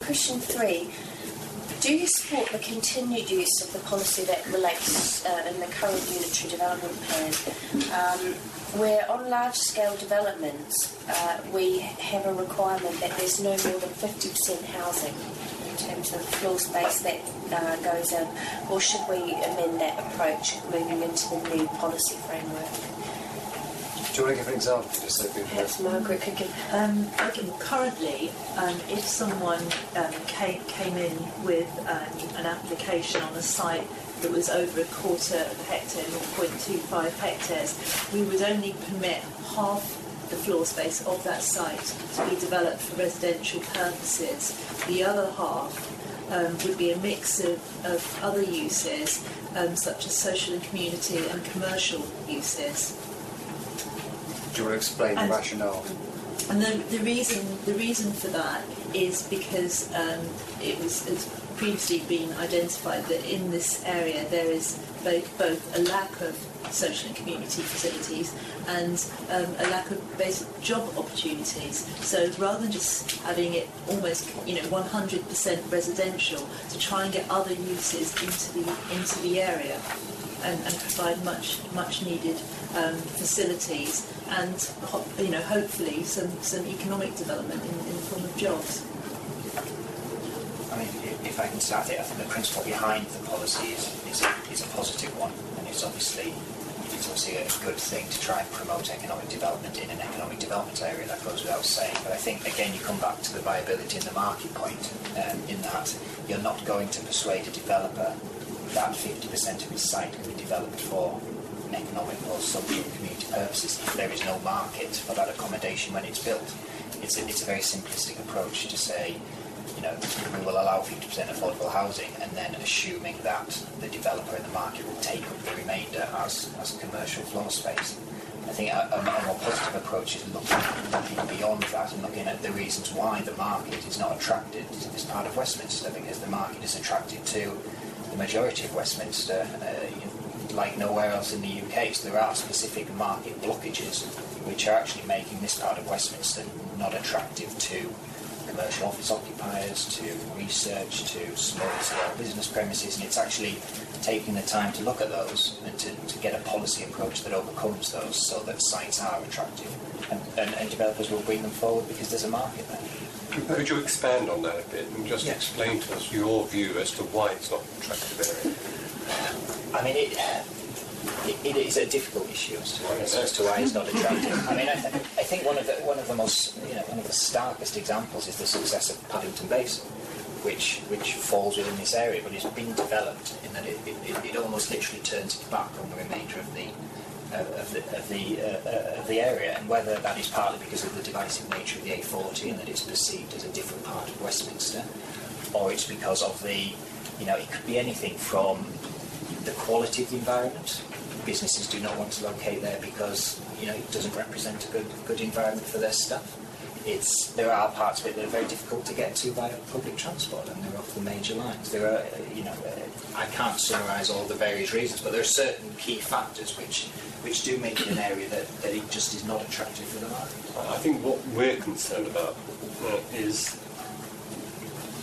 Question 3. Do you support the continued use of the policy that relates in the current unitary development plan, where on large-scale developments we have a requirement that there's no more than 50% housing in terms of floor space that goes in, or should we amend that approach moving into the new policy framework? Do you want to give an example? Just so Perhaps Margaret could give. Currently, if someone came in with an application on a site that was over a quarter of a hectare, 0.25 hectares, we would only permit half the floor space of that site to be developed for residential purposes. The other half would be a mix of other uses, such as social and community and commercial uses. Do you want to explain the rationale? And the reason for that is because it's previously been identified that in this area there is both a lack of social and community facilities and a lack of basic job opportunities. So rather than just having it almost 100% residential, to try and get other uses into the area and provide much needed facilities and hopefully some economic development in the form of jobs. I mean, if I can start it, I think the principle behind the policy is a positive one, and it's obviously a good thing to try and promote economic development in an economic development area. That goes without saying. But I think again you come back to the viability in the market point, in that you're not going to persuade a developer that 50% of his site can be developed for economic or social and community purposes if there is no market for that accommodation when it's built. It's a very simplistic approach to say, we will allow 50% affordable housing, and then assuming that the developer in the market will take up the remainder as commercial floor space. I think a more positive approach is looking beyond that and looking at the reasons why the market is not attracted to this part of Westminster, because the market is attracted to the majority of Westminster, like nowhere else in the UK. So there are specific market blockages which are actually making this part of Westminster not attractive to commercial office occupiers, to research, to small-scale business premises, and it's actually taking the time to look at those and to get a policy approach that overcomes those so that sites are attractive and developers will bring them forward because there's a market there. Could you expand on that a bit and just explain to us your view as to why it's not an attractive area? I mean, it is a difficult issue as to why it's not attractive. I mean, I think one of the most, one of the starkest examples is the success of Paddington Basin, which falls within this area, but it's been developed in that it almost literally turns its back on the remainder of the area, and whether that is partly because of the divisive nature of the A40 and that it's perceived as a different part of Westminster, or it's because of the, it could be anything from the quality of the environment. Businesses do not want to locate there because it doesn't represent a good environment for their stuff. There are parts of it that are very difficult to get to by public transport, and they're off the major lines. There are, I can't summarise all the various reasons, but there are certain key factors which do make it an area that it just is not attractive for the market. I think what we're concerned about is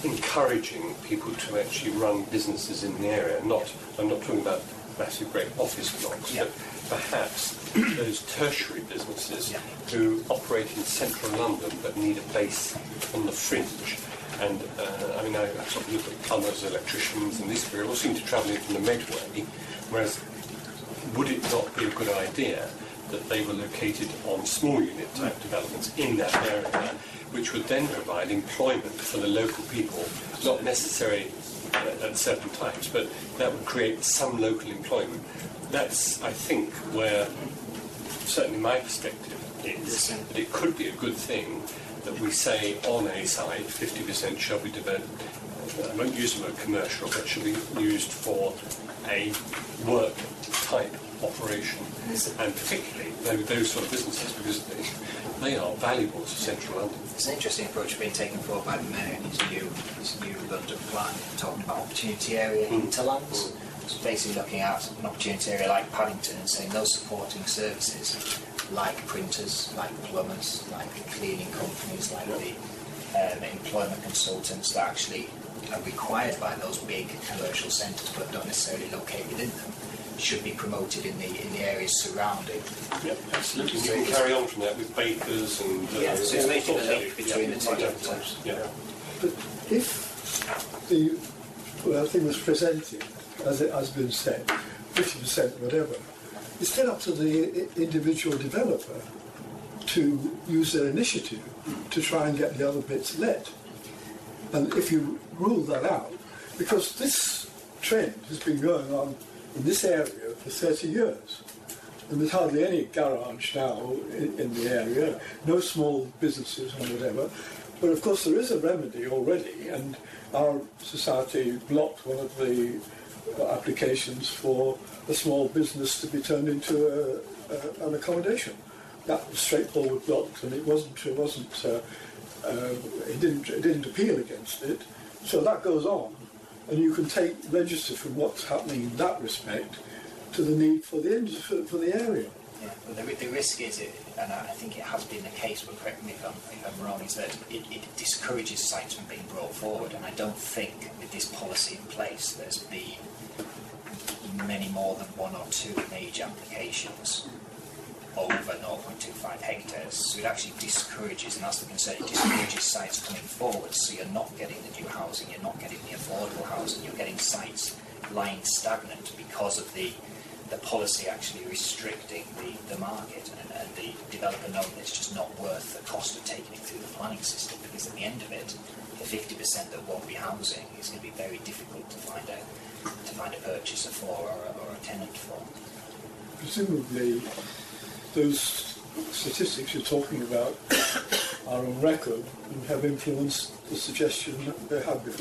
encouraging people to actually run businesses in the area. I'm not talking about massive great office blocks, but perhaps those tertiary businesses who operate in central London but need a base on the fringe. And I sort of look at plumbers, electricians, and these people all seem to travel in from the Medway, whereas would it not be a good idea that they were located on small unit type developments in that area, which would then provide employment for the local people, not necessarily at certain times, but that would create some local employment. That's, I think, where certainly my perspective is that it could be a good thing that we say on a site 50% shall be developed, I won't use the word commercial, but shall be used for a work type operation, and particularly those sort of businesses, because they are valuable to central London. It's an interesting approach being taken forward by the Mayor in his new London plan, talking about opportunity area hinterlands. So basically looking at an opportunity area like Paddington and saying those supporting services like printers, like plumbers, like cleaning companies, like employment consultants that actually are required by those big commercial centres but don't necessarily locate within them should be promoted in the areas surrounding. Yep, absolutely. You can carry on from that with bakers and... so it's making a link between the two. Yeah. But if the thing was presented, as it has been said, 50% whatever, it's still up to the individual developer to use their initiative to try and get the other bits let. And if you rule that out, because this trend has been going on in this area for 30 years, and there's hardly any garage now in the area, no small businesses and whatever, but of course there is a remedy already, and our society blocked one of the applications for a small business to be turned into an accommodation. That was straightforward blocked, and it didn't appeal against it. So that goes on, and you can register from what's happening in that respect to the need for the area. Yeah, but the risk is, and I think it has been the case, but correct me if I'm wrong, is that it discourages sites from being brought forward, and I don't think with this policy in place there's been many more than one or two major applications over 0.25 hectares. So it actually discourages, and that's the concern, it discourages sites coming forward, so you're not getting the new housing, you're not getting the affordable housing, you're getting sites lying stagnant because of the policy actually restricting the market, and the developer knowing that it's just not worth the cost of taking it through the planning system, because at the end of it, the 50% that won't be housing is going to be very difficult to find a purchaser for or a tenant for. Presumably, those statistics you're talking about are on record and have influenced the suggestion that they had before.